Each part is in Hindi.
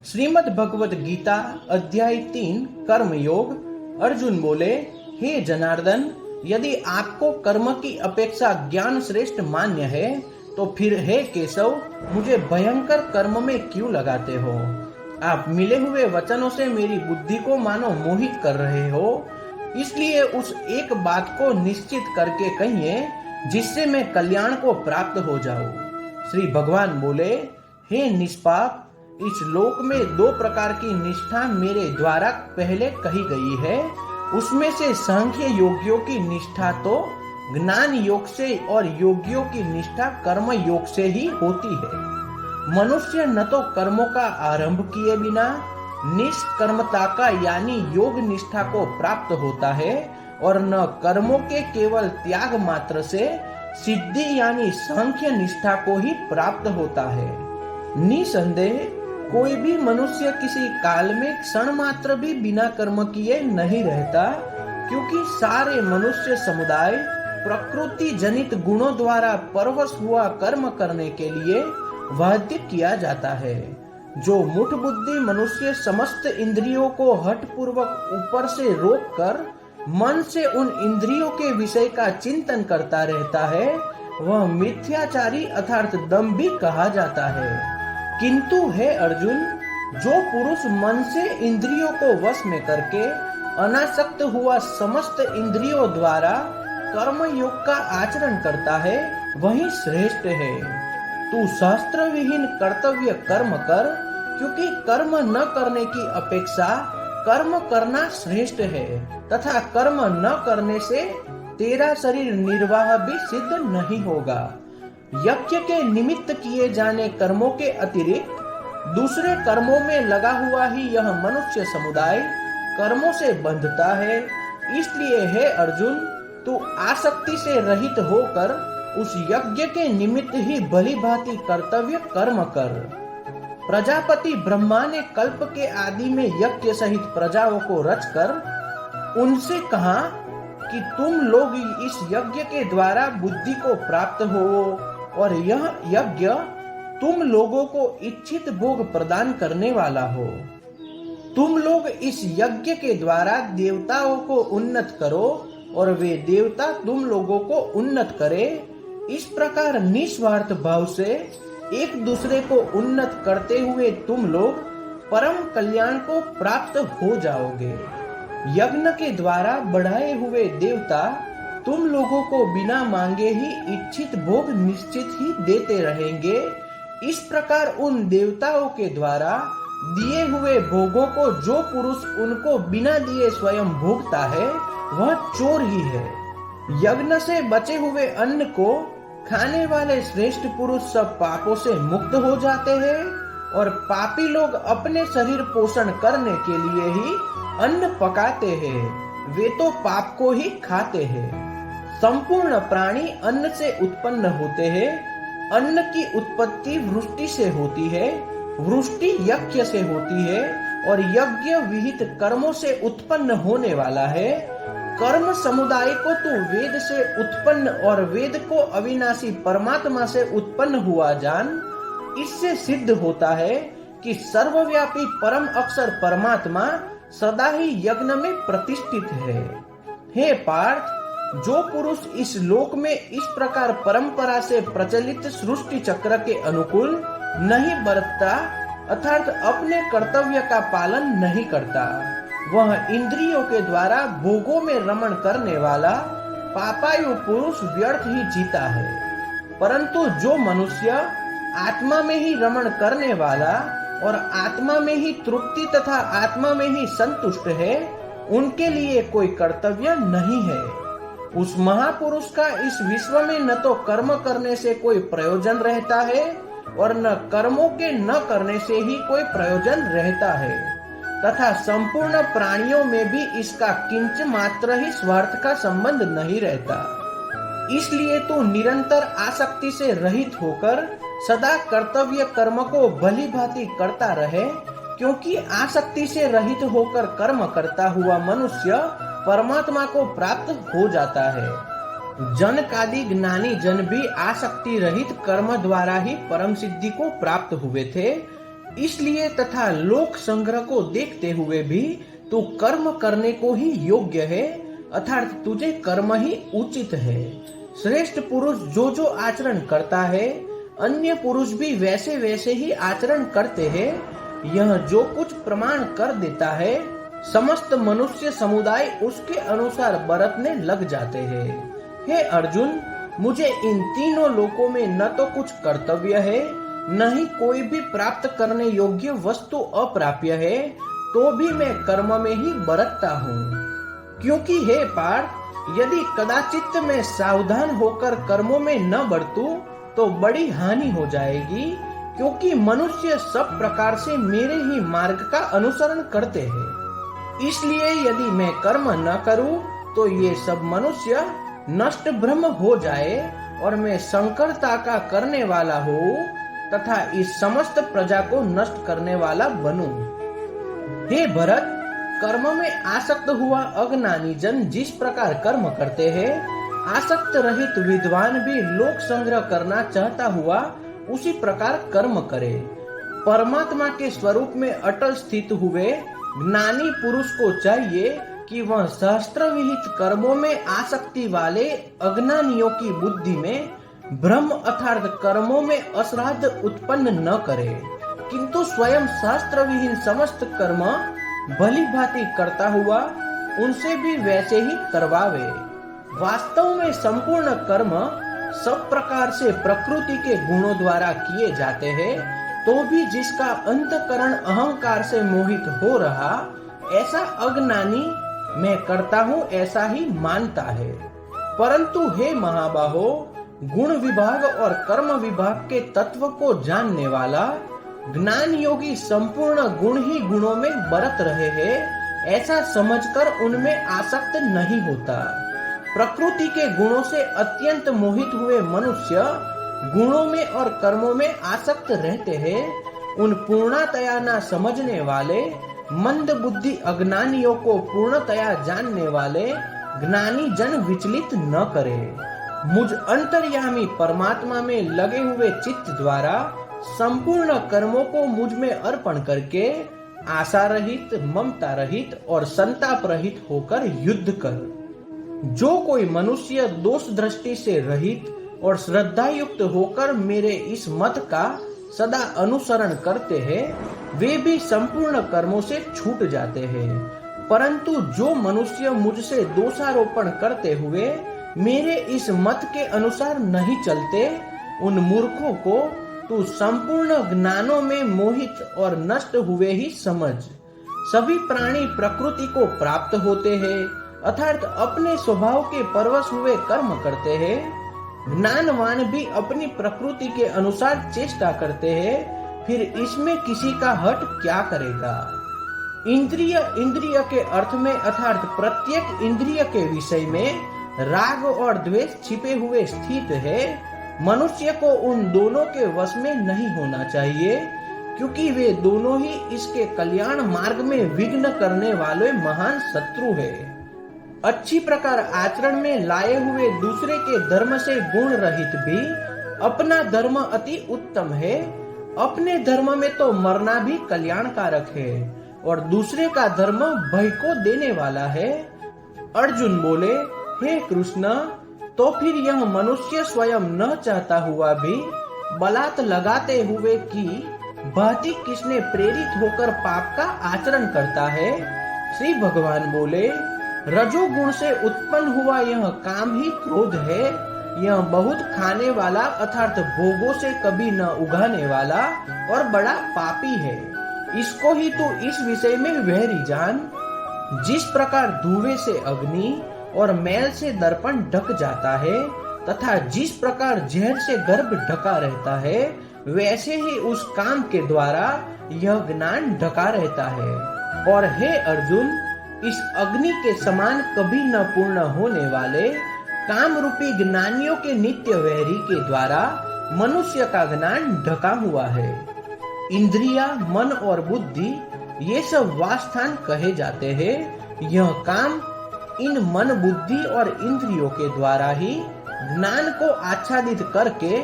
श्रीमद् भगवत गीता अध्याय 3 कर्म योग। अर्जुन बोले, हे जनार्दन, यदि आपको कर्म की अपेक्षा ज्ञान श्रेष्ठ मान्य है तो फिर हे केशव, मुझे भयंकर कर्म में क्यों लगाते हो? आप मिले हुए वचनों से मेरी बुद्धि को मानो मोहित कर रहे हो। इसलिए उस एक बात को निश्चित करके कहिए जिससे मैं कल्याण को प्राप्त हो जाऊं। श्री भगवान बोले, हे निष्पाप, इस लोक में दो प्रकार की निष्ठा मेरे द्वारा पहले कही गई है। उसमें से सांख्य योगियों की निष्ठा तो ज्ञान योग से और योगियों की निष्ठा कर्म योग से ही होती है। मनुष्य न तो कर्मों का आरंभ किए बिना निष्कर्मता का यानी योग निष्ठा को प्राप्त होता है और न कर्मों के केवल त्याग मात्र से सिद्धि यानी सांख्य निष्ठा को ही प्राप्त होता है। निसंदेह कोई भी मनुष्य किसी काल में क्षण मात्र भी बिना कर्म किए नहीं रहता, क्योंकि सारे मनुष्य समुदाय प्रकृति जनित गुणों द्वारा परवश हुआ कर्म करने के लिए बाध्य किया जाता है। जो मुठ बुद्धि मनुष्य समस्त इंद्रियों को हठ पूर्वक ऊपर से रोककर मन से उन इंद्रियों के विषय का चिंतन करता रहता है, वह मिथ्याचारी अर्थात दंभी कहा जाता है। किंतु हे अर्जुन, जो पुरुष मन से इंद्रियों को वश में करके अनासक्त हुआ समस्त इंद्रियों द्वारा कर्म योग का आचरण करता है, वही श्रेष्ठ है। तू शास्त्र विहीन कर्तव्य कर्म कर, क्योंकि कर्म न करने की अपेक्षा कर्म करना श्रेष्ठ है तथा कर्म न करने से तेरा शरीर निर्वाह भी सिद्ध नहीं होगा। यज्ञ के निमित्त किए जाने कर्मों के अतिरिक्त दूसरे कर्मों में लगा हुआ ही यह मनुष्य समुदाय कर्मों से बंधता है। इसलिए हे अर्जुन, तू आसक्ति से रहित होकर उस यज्ञ के निमित्त ही भली भांति कर्तव्य कर्म कर। प्रजापति ब्रह्मा ने कल्प के आदि में यज्ञ सहित प्रजाओं को रचकर उनसे कहा कि तुम लोग इस यज्ञ के द्वारा बुद्धि को प्राप्त हो और यह यज्ञ तुम लोगों को इच्छित भोग प्रदान करने वाला हो। तुम लोग इस यज्ञ के द्वारा देवताओं को उन्नत करो और वे देवता तुम लोगों को उन्नत करे। इस प्रकार निस्वार्थ भाव से एक दूसरे को उन्नत करते हुए तुम लोग परम कल्याण को प्राप्त हो जाओगे। यज्ञ के द्वारा बढ़ाए हुए देवता तुम लोगों को बिना मांगे ही इच्छित भोग निश्चित ही देते रहेंगे। इस प्रकार उन देवताओं के द्वारा दिए हुए भोगों को जो पुरुष उनको बिना दिए स्वयं भोगता है, वह चोर ही है। यज्ञ से बचे हुए अन्न को खाने वाले श्रेष्ठ पुरुष सब पापों से मुक्त हो जाते हैं और पापी लोग अपने शरीर पोषण करने के लिए ही अन्न पकाते हैं, वे तो पाप को ही खाते हैं। संपूर्ण प्राणी अन्न से उत्पन्न होते हैं। अन्न की उत्पत्ति वृष्टि से होती है, वृष्टि यज्ञ से होती है और यज्ञ विहित कर्मों से उत्पन्न होने वाला है। कर्म समुदाय को तो वेद से उत्पन्न और वेद को अविनाशी परमात्मा से उत्पन्न हुआ जान। इससे सिद्ध होता है कि सर्वव्यापी परम अक्षर परमात्मा सदा ही यज्ञ में प्रतिष्ठित है। हे पार्थ, जो पुरुष इस लोक में इस प्रकार परंपरा से प्रचलित सृष्टि चक्र के अनुकूल नहीं बरतता अर्थात अपने कर्तव्य का पालन नहीं करता, वह इंद्रियों के द्वारा भोगों में रमण करने वाला पापायु पुरुष व्यर्थ ही जीता है। परंतु जो मनुष्य आत्मा में ही रमण करने वाला और आत्मा में ही तृप्ति तथा आत्मा में ही संतुष्ट है, उनके लिए कोई कर्तव्य नहीं है। उस महापुरुष का इस विश्व में न तो कर्म करने से कोई प्रयोजन रहता है और न कर्मों के न करने से ही कोई प्रयोजन रहता है, तथा संपूर्ण प्राणियों में भी इसका किंच मात्र ही स्वार्थ का संबंध नहीं रहता। इसलिए तू निरंतर आसक्ति से रहित होकर सदा कर्तव्य कर्म को भली भांति करता रहे, क्योंकि आसक्ति से रहित होकर कर्म करता हुआ मनुष्य परमात्मा को प्राप्त हो जाता है। जनकादि ज्ञानी जन भी आसक्ति रहित कर्म द्वारा ही परम सिद्धि को प्राप्त हुए थे। इसलिए तथा लोक संग्रह को देखते हुए भी तू कर्म करने को ही योग्य है, अर्थात तुझे कर्म ही उचित है। श्रेष्ठ पुरुष जो जो आचरण करता है, अन्य पुरुष भी वैसे वैसे ही आचरण करते हैं। यह जो कुछ प्रमाण कर देता है, समस्त मनुष्य समुदाय उसके अनुसार बरतने लग जाते हैं। हे अर्जुन, मुझे इन तीनों लोकों में न तो कुछ कर्तव्य है, न ही कोई भी प्राप्त करने योग्य वस्तु अप्राप्य है, तो भी मैं कर्म में ही बरतता हूँ। क्योंकि हे पार्थ, यदि कदाचित मैं सावधान होकर कर्मों में न बरतूं तो बड़ी हानि हो जाएगी, क्योंकि मनुष्य सब प्रकार से मेरे ही मार्ग का अनुसरण करते हैं। इसलिए यदि मैं कर्म न करूं तो ये सब मनुष्य नष्ट भ्रम हो जाए और मैं संकरता का करने वाला हूँ तथा इस समस्त प्रजा को नष्ट करने वाला बनूं। हे भरत, कर्म में आसक्त हुआ अज्ञानी जन जिस प्रकार कर्म करते हैं, आसक्त रहित विद्वान भी लोक संग्रह करना चाहता हुआ उसी प्रकार कर्म करे। परमात्मा के स्वरूप में अटल स्थित हुए ज्ञानी पुरुष को चाहिए कि वह शास्त्र विहित कर्मों में आसक्ति वाले अज्ञानियों की बुद्धि में भ्रम अर्थात कर्मों में अश्राद्ध उत्पन्न न करे, किंतु स्वयं शास्त्र विहीन समस्त कर्म भली भांति करता हुआ उनसे भी वैसे ही करवावे। वास्तव में संपूर्ण कर्म सब प्रकार से प्रकृति के गुणों द्वारा किए जाते हैं, तो भी जिसका अंतकरण अहंकार से मोहित हो रहा, ऐसा अज्ञानी मैं करता हूँ ऐसा ही मानता है। परंतु हे महाबाहो, गुण विभाग और कर्म विभाग के तत्व को जानने वाला ज्ञान योगी संपूर्ण गुण ही गुणों में बरत रहे हैं, ऐसा समझकर उनमें आसक्त नहीं होता। प्रकृति के गुणों से अत्यंत मोहित हुए मनुष्य गुणों में और कर्मों में आसक्त रहते हैं। उन पूर्णतया न समझने वाले मंद बुद्धि अज्ञानियों को पूर्णतया जानने वाले ज्ञानी जन विचलित न करे। मुझ अंतर्यामी परमात्मा में लगे हुए चित्त द्वारा संपूर्ण कर्मों को मुझ में अर्पण करके आशा रहित, ममता रहित और संताप रहित होकर युद्ध कर। जो कोई मनुष्य दोष दृष्टि से रहित और श्रद्धा युक्त होकर मेरे इस मत का सदा अनुसरण करते हैं, वे भी संपूर्ण कर्मों से छूट जाते हैं। परंतु जो मनुष्य मुझसे दोषारोपण करते हुए मेरे इस मत के अनुसार नहीं चलते, उन मूर्खों को तू संपूर्ण ज्ञानों में मोहित और नष्ट हुए ही समझ। सभी प्राणी प्रकृति को प्राप्त होते हैं, अर्थात अपने स्वभाव के परवश हुए कर्म करते हैं। ज्ञानवान भी अपनी प्रकृति के अनुसार चेष्टा करते हैं, फिर इसमें किसी का हट क्या करेगा। इंद्रिय के अर्थ में अर्थात प्रत्येक इंद्रिय के विषय में राग और द्वेष छिपे हुए स्थित है। मनुष्य को उन दोनों के वश में नहीं होना चाहिए, क्योंकि वे दोनों ही इसके कल्याण मार्ग में विघ्न करने वाले महान शत्रु है। अच्छी प्रकार आचरण में लाए हुए दूसरे के धर्म से गुण रहित भी अपना धर्म अति उत्तम है। अपने धर्म में तो मरना भी कल्याणकारक है और दूसरे का धर्म भय को देने वाला है। अर्जुन बोले, हे कृष्ण, तो फिर यह मनुष्य स्वयं न चाहता हुआ भी बलात् लगाते हुए कि भांति किसने प्रेरित होकर पाप का आचरण करता है। श्री भगवान बोले, रजोगुण से उत्पन्न हुआ यह काम ही क्रोध है। यह बहुत खाने वाला अर्थात भोगों से कभी न उगाने वाला और बड़ा पापी है। इसको ही तू इस विषय में वहरी जान। जिस प्रकार धुएं से अग्नि और मैल से दर्पण ढक जाता है तथा जिस प्रकार जहर से गर्भ ढका रहता है, वैसे ही उस काम के द्वारा यह ज्ञान ढका रहता है। और हे अर्जुन, इस अग्नि के समान कभी न पूर्ण होने वाले काम रूपी ज्ञानियों के नित्य वैरी के द्वारा मनुष्य का ज्ञान ढका हुआ है। इंद्रिया, मन और बुद्धि ये सब वासस्थान कहे जाते हैं। यह काम इन मन, बुद्धि और इंद्रियों के द्वारा ही ज्ञान को आच्छादित करके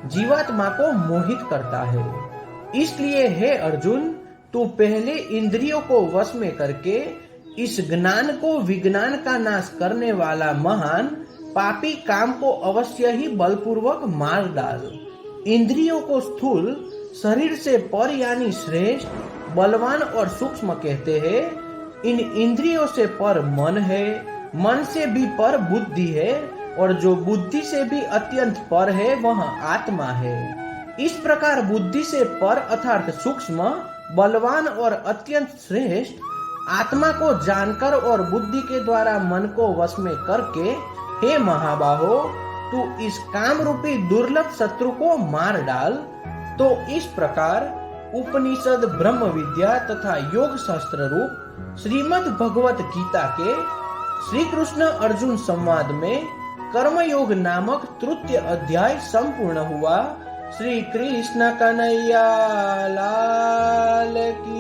जीवात्मा को मोहित करता है। इसलिए हे अर्जुन, तू पहले इंद्रियों को वश में करके इस ज्ञान को विज्ञान का नाश करने वाला महान पापी काम को अवश्य ही बलपूर्वक मार डाल। इंद्रियों को स्थूल शरीर से पर यानी श्रेष्ठ, बलवान और सूक्ष्म कहते हैं। इन इंद्रियों से पर मन है, मन से भी पर बुद्धि है, और जो बुद्धि से भी अत्यंत पर है वह आत्मा है। इस प्रकार बुद्धि से पर अर्थात सूक्ष्म, बलवान और अत्यंत श्रेष्ठ आत्मा को जानकर और बुद्धि के द्वारा मन को वश में करके, हे महाबाहो, तू इस काम रूपी दुर्लभ शत्रु को मार डाल। तो इस प्रकार उपनिषद, ब्रह्म विद्या तथा योग शास्त्र रूप श्रीमद् भगवत गीता के श्री कृष्ण अर्जुन संवाद में कर्मयोग नामक तृतीय अध्याय संपूर्ण हुआ। श्री कृष्ण कन्हैया लाल की